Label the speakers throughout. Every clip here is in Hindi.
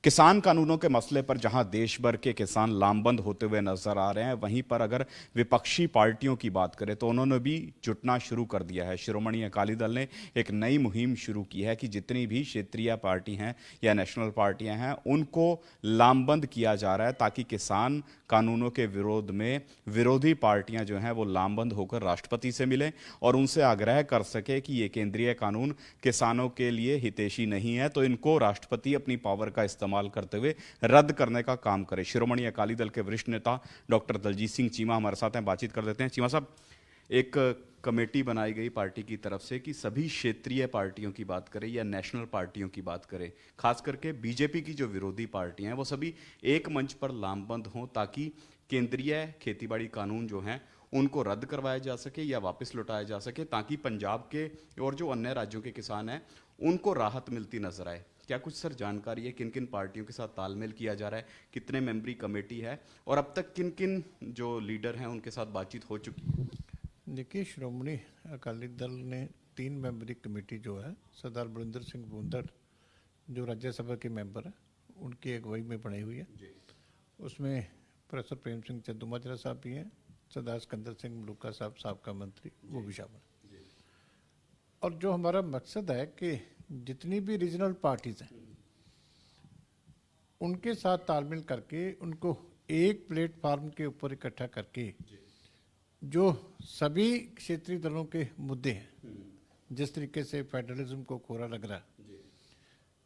Speaker 1: किसान कानूनों के मसले पर जहां देश भर के किसान लामबंद होते हुए नजर आ रहे हैं, वहीं पर अगर विपक्षी पार्टियों की बात करें तो उन्होंने भी जुटना शुरू कर दिया है। शिरोमणि अकाली दल ने एक नई मुहिम शुरू की है कि जितनी भी क्षेत्रीय पार्टी हैं या नेशनल पार्टियां हैं, उनको लामबंद किया जा रहा है ताकि किसान कानूनों के विरोध में विरोधी पार्टियां जो हैं वो लामबंद होकर राष्ट्रपति से मिलें और उनसे आग्रह कर सके कि ये केंद्रीय कानून किसानों के लिए हितैषी नहीं है, तो इनको राष्ट्रपति अपनी पावर का इस्तेमाल करते हुए रद्द करने का काम करे। शिरोमणि अकाली दल के वरिष्ठ नेता डॉक्टर दलजीत सिंह चीमा हमारे साथ हैं, बातचीत कर देते हैं। चीमा साहब, एक कमेटी बनाई गई पार्टी की तरफ से कि सभी क्षेत्रीय पार्टियों की बात करें या नेशनल पार्टियों की बात करें, खास करके बीजेपी की जो विरोधी पार्टियां हैं वो सभी एक मंच पर लामबंद हों ताकि केंद्रीय खेतीबाड़ी कानून जो हैं उनको रद्द करवाया जा सके या वापस लौटाया जा सके, ताकि पंजाब के और जो अन्य राज्यों के किसान हैं उनको राहत मिलती नजर आए। क्या कुछ सर जानकारी है किन किन पार्टियों के साथ तालमेल किया जा रहा है, कितने मेंबरी कमेटी है और अब तक किन किन जो लीडर हैं उनके साथ बातचीत हो चुकी है?
Speaker 2: देखिए, श्रोमणी अकाली दल ने 3 मेंबरी कमेटी जो है सरदार बलविंदर सिंह भुंदड़ जो राज्यसभा के मेंबर हैं उनकी अगुवाई में बनाई हुई है। उसमें प्रोफेसर प्रेम सिंह चंदूमाजरा साहब भी हैं, सरदार सिकंदर सिंह मलूका साहब साबका मंत्री वो भी शामिल हैं। और जो हमारा मकसद है कि जितनी भी रीजनल पार्टीज हैं उनके साथ तालमेल करके उनको एक प्लेटफार्म के ऊपर इकट्ठा करके जो सभी क्षेत्रीय दलों के मुद्दे हैं, जिस तरीके से फेडरलिज्म को कोरा लग रहा है,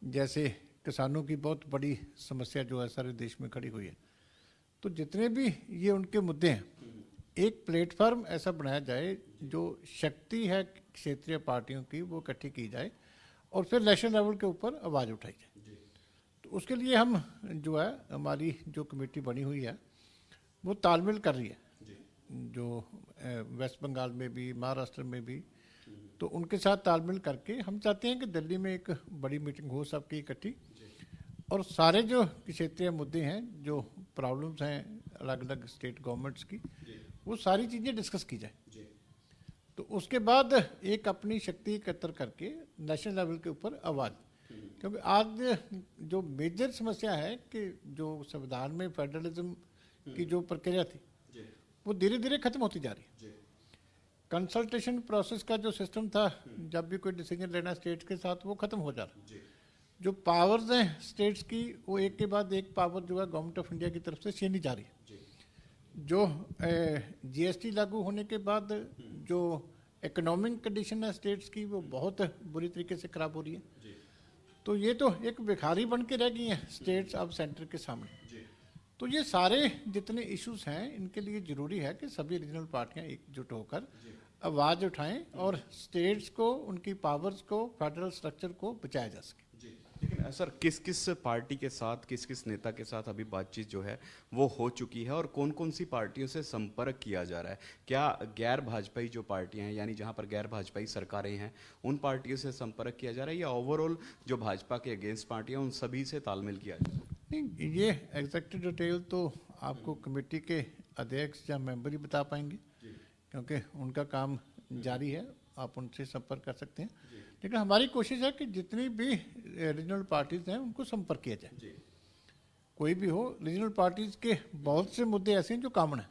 Speaker 2: जैसे किसानों की बहुत बड़ी समस्या जो है सारे देश में खड़ी हुई है, तो जितने भी ये उनके मुद्दे हैं एक प्लेटफार्म ऐसा बनाया जाए जो शक्ति है क्षेत्रीय पार्टियों की वो इकट्ठी की जाए और फिर नेशनल लेवल के ऊपर आवाज़ उठाई जाए। तो उसके लिए हम जो है हमारी जो कमेटी बनी हुई है वो तालमेल कर रही है, जो वेस्ट बंगाल में भी महाराष्ट्र में भी, तो उनके साथ तालमेल करके हम चाहते हैं कि दिल्ली में एक बड़ी मीटिंग हो सबकी इकट्ठी और सारे जो क्षेत्रीय मुद्दे हैं, जो प्रॉब्लम्स हैं अलग अलग स्टेट गवर्नमेंट्स की, वो सारी चीज़ें डिस्कस की जाए। तो उसके बाद एक अपनी शक्ति एकत्र करके नेशनल लेवल के ऊपर आवाज़, क्योंकि आज जो मेजर समस्या है कि जो संविधान में फेडरलिज्म की जो प्रक्रिया थी वो धीरे धीरे खत्म होती जा रही है। कंसल्टेशन प्रोसेस का जो सिस्टम था, जब भी कोई डिसीजन लेना स्टेट के साथ, वो खत्म हो जा रहा है। जो पावर्स हैं स्टेट्स की वो एक के बाद एक पावर जो है गवर्नमेंट ऑफ इंडिया की तरफ से छीनी जा रही है। जो जीएसटी लागू होने के बाद जो इकोनॉमिक कंडीशन है स्टेट्स की वो बहुत बुरी तरीके से खराब हो रही है। तो ये तो एक भिखारी बन के रह गई हैं स्टेट्स अब सेंटर के सामने। तो ये सारे जितने इश्यूज हैं इनके लिए ज़रूरी है कि सभी रीजनल पार्टियां एकजुट होकर आवाज़ उठाएं और स्टेट्स को, उनकी पावर्स को, फेडरल स्ट्रक्चर को बचाया जा सके।
Speaker 1: लेकिन सर, किस किस पार्टी के साथ, किस किस नेता के साथ अभी बातचीत जो है वो हो चुकी है और कौन कौन सी पार्टियों से संपर्क किया जा रहा है? क्या गैर भाजपाई जो पार्टियां हैं, यानी जहां पर गैर भाजपाई सरकारें हैं, उन पार्टियों से संपर्क किया जा रहा है या ओवरऑल जो भाजपा के अगेंस्ट पार्टियां उन सभी से तालमेल किया जा रहा है?
Speaker 2: नहीं, ये एग्जैक्ट डिटेल तो आपको कमेटी के अध्यक्ष या मेंबर ही बता पाएंगे, क्योंकि उनका काम जारी है, आप उनसे संपर्क कर सकते हैं। लेकिन हमारी कोशिश है कि जितनी भी रीजनल पार्टीज हैं उनको संपर्क किया जाए। कोई भी हो, रीजनल पार्टीज के बहुत से मुद्दे ऐसे हैं जो कॉमन हैं,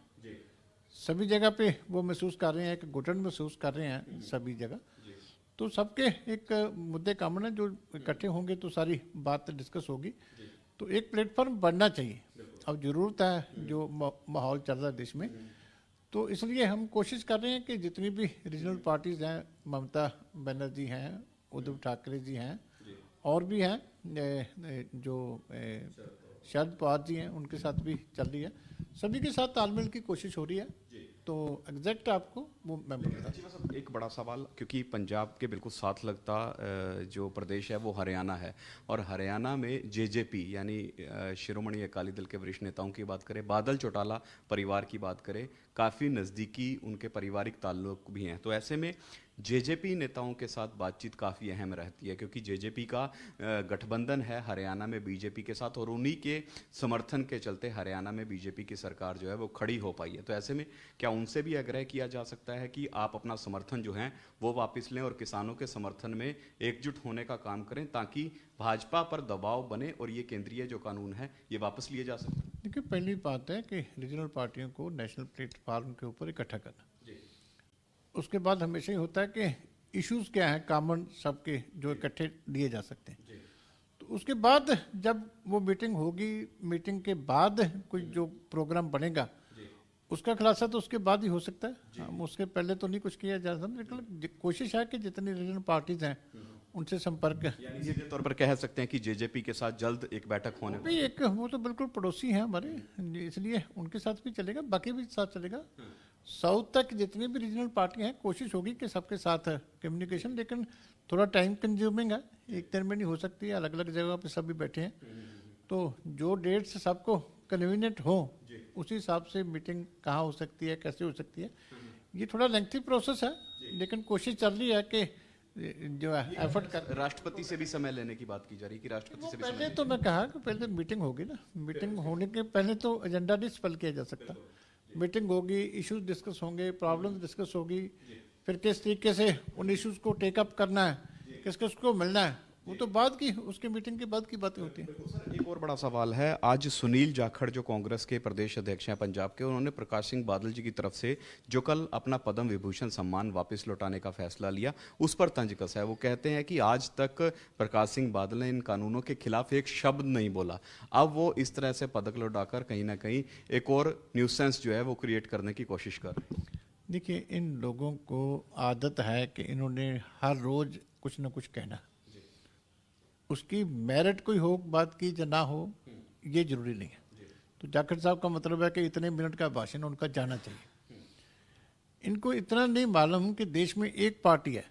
Speaker 2: सभी जगह पे वो महसूस कर रहे हैं, एक घुटन महसूस कर रहे हैं सभी जगह। तो सबके एक मुद्दे कॉमन है, जो इकट्ठे होंगे तो सारी बात डिस्कस होगी। तो एक प्लेटफॉर्म बनना चाहिए, अब ज़रूरत है जो माहौल चल रहा है देश में। तो इसलिए हम कोशिश कर रहे हैं कि जितनी भी रीजनल पार्टीज़ हैं, ममता बनर्जी हैं, उद्धव ठाकरे जी हैं और भी हैं, जो शरद पवार जी हैं, उनके साथ भी चल रही है। सभी के साथ तालमेल की कोशिश हो रही है। तो एग्जैक्ट आपको वो मेंबर बता।
Speaker 1: एक बड़ा सवाल, क्योंकि पंजाब के बिल्कुल साथ लगता जो प्रदेश है वो हरियाणा है और हरियाणा में जेजेपी यानी शिरोमणि अकाली दल के वरिष्ठ नेताओं की बात करें, बादल चौटाला परिवार की बात करें, काफ़ी नज़दीकी उनके पारिवारिक ताल्लुक भी हैं। तो ऐसे में जेजेपी नेताओं के साथ बातचीत काफ़ी अहम रहती है, क्योंकि जेजेपी का गठबंधन है हरियाणा में बीजेपी के साथ, और उन्हीं के समर्थन के चलते हरियाणा में बीजेपी की सरकार जो है वो खड़ी हो पाई है। तो ऐसे में क्या उनसे भी आग्रह किया जा सकता है कि आप अपना समर्थन जो है वो वापस लें और किसानों के समर्थन में एकजुट होने का काम करें, ताकि भाजपा पर दबाव बने और ये केंद्रीय जो कानून है ये वापस लिए जा सकें?
Speaker 2: देखिए, पहली बात है कि रीजनल पार्टियों को नेशनल प्लेटफॉर्म के ऊपर इकट्ठा करना। उसके बाद हमेशा ही होता है कि इश्यूज क्या है कॉमन सबके जो इकट्ठे लिए जा सकते हैं। तो उसके बाद जब वो मीटिंग होगी, मीटिंग के बाद कोई जो प्रोग्राम बनेगा उसका खुलासा तो उसके बाद ही हो सकता है। हम उसके पहले तो नहीं कुछ किया जा सकता, लेकिन कोशिश है कि जितनी रीजनल पार्टीज हैं उनसे संपर्क,
Speaker 1: यानी सीधे तौर पर कह सकते हैं कि जेजेपी के साथ जल्द एक बैठक होने
Speaker 2: भी एक वो तो बिल्कुल पड़ोसी हैं हमारे, इसलिए उनके साथ भी चलेगा, बाकी भी साथ चलेगा। साउथ तक जितनी भी रीजनल पार्टी हैं कोशिश होगी कि सबके साथ कम्युनिकेशन, लेकिन थोड़ा टाइम कंज्यूमिंग है, एक दिन में नहीं हो सकती है, अलग अलग जगह पे सभी बैठे हैं। तो जो डेट्स सबको कन्वीनियंट हो उसी हिसाब से मीटिंग कहाँ हो सकती है, कैसे हो सकती है, ये थोड़ा लेंथी प्रोसेस है, लेकिन कोशिश चल रही है कि जो है एफर्ट कर।
Speaker 1: राष्ट्रपति से भी समय लेने की बात की जा रही है कि राष्ट्रपति से भी
Speaker 2: पहले तो मैं कहा कि पहले मीटिंग होगी ना, मीटिंग होने के पहले तो एजेंडा नहीं स्पेल किया जा सकता। मीटिंग होगी, इश्यूज डिस्कस होंगे, प्रॉब्लम्स डिस्कस होगी, फिर किस तरीके से उन इश्यूज को टेकअप करना है, किस किस को मिलना है, वो तो बाद की, उसके मीटिंग के बाद की बातें होती हैं।
Speaker 1: एक और बड़ा सवाल है, आज सुनील जाखड़ जो कांग्रेस के प्रदेश अध्यक्ष हैं पंजाब के, उन्होंने प्रकाश सिंह बादल जी की तरफ से जो कल अपना पद्म विभूषण सम्मान वापस लौटाने का फैसला लिया, उस पर तंज कसा है। वो कहते हैं कि आज तक प्रकाश सिंह बादल ने इन कानूनों के खिलाफ एक शब्द नहीं बोला, अब वो इस तरह से पदक लौटाकर कहीं ना कहीं एक और न्यूसेंस जो है वो क्रिएट करने की कोशिश कर रहे हैं।
Speaker 2: देखिए, इन लोगों को आदत है कि इन्होंने हर रोज कुछ ना कुछ कहना, उसकी मेरिट कोई हो बात की या ना हो ये जरूरी नहीं है। तो जाखड़ साहब का मतलब है कि इतने मिनट का भाषण उनका जाना चाहिए। इनको इतना नहीं मालूम कि देश में एक पार्टी है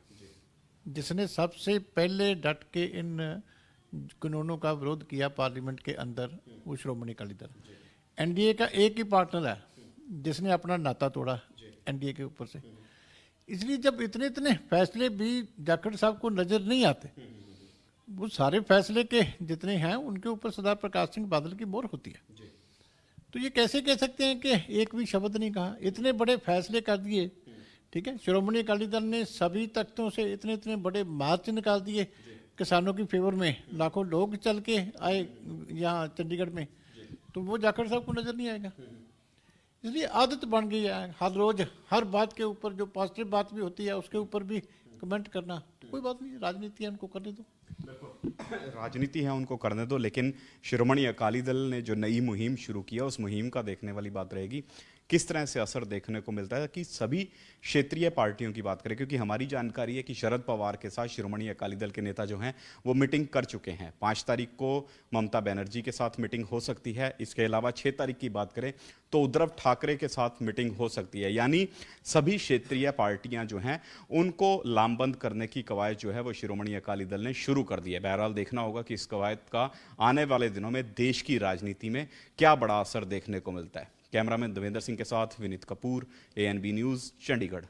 Speaker 2: जिसने सबसे पहले डट के इन कानूनों का विरोध किया पार्लियामेंट के अंदर, वो श्रोमणी अकाली दल। एनडीए का एक ही पार्टनर है जिसने अपना नाता तोड़ा एनडीए के ऊपर से। इसलिए जब इतने इतने फैसले भी जाखड़ साहब को नजर नहीं आते, वो सारे फैसले के जितने हैं उनके ऊपर सरदार प्रकाश सिंह बादल की मोहर होती है। तो ये कैसे कह सकते हैं कि एक भी शब्द नहीं कहा, इतने बड़े फैसले कर दिए, ठीक है। श्रोमणी अकाली दल ने सभी तख्तों से इतने इतने बड़े मार्च निकाल दिए किसानों की फेवर में, लाखों लोग चल के आए यहाँ चंडीगढ़ में, तो वो जाखड़ साहब को नजर नहीं आएगा। इसलिए आदत बन गई है हर रोज हर बात के ऊपर, जो पॉजिटिव बात भी होती है उसके ऊपर भी कमेंट करना। तो कोई बात नहीं, राजनीति है, उनको करने दो।
Speaker 1: राजनीति है, उनको करने दो, लेकिन श्रोमणी अकाली दल ने जो नई मुहिम शुरू किया, उस मुहिम का देखने वाली बात रहेगी किस तरह से असर देखने को मिलता है। कि सभी क्षेत्रीय पार्टियों की बात करें, क्योंकि हमारी जानकारी है कि शरद पवार के साथ श्रोमणी अकाली दल के नेता जो हैं वो मीटिंग कर चुके हैं। 5 तारीख को ममता बनर्जी के साथ मीटिंग हो सकती है, इसके अलावा 6 तारीख की बात करें तो उद्धव ठाकरे के साथ मीटिंग हो सकती है। यानी सभी क्षेत्रीय पार्टियां जो हैं उनको लामबंद करने की कवायद जो है वो श्रोमणी अकाली दल ने शुरू कर दी है। बहरहाल देखना होगा कि इस कवायद का आने वाले दिनों में देश की राजनीति में क्या बड़ा असर देखने को मिलता है। कैमरामैन देवेंद्र सिंह के साथ विनीत कपूर, ANB न्यूज़, चंडीगढ़।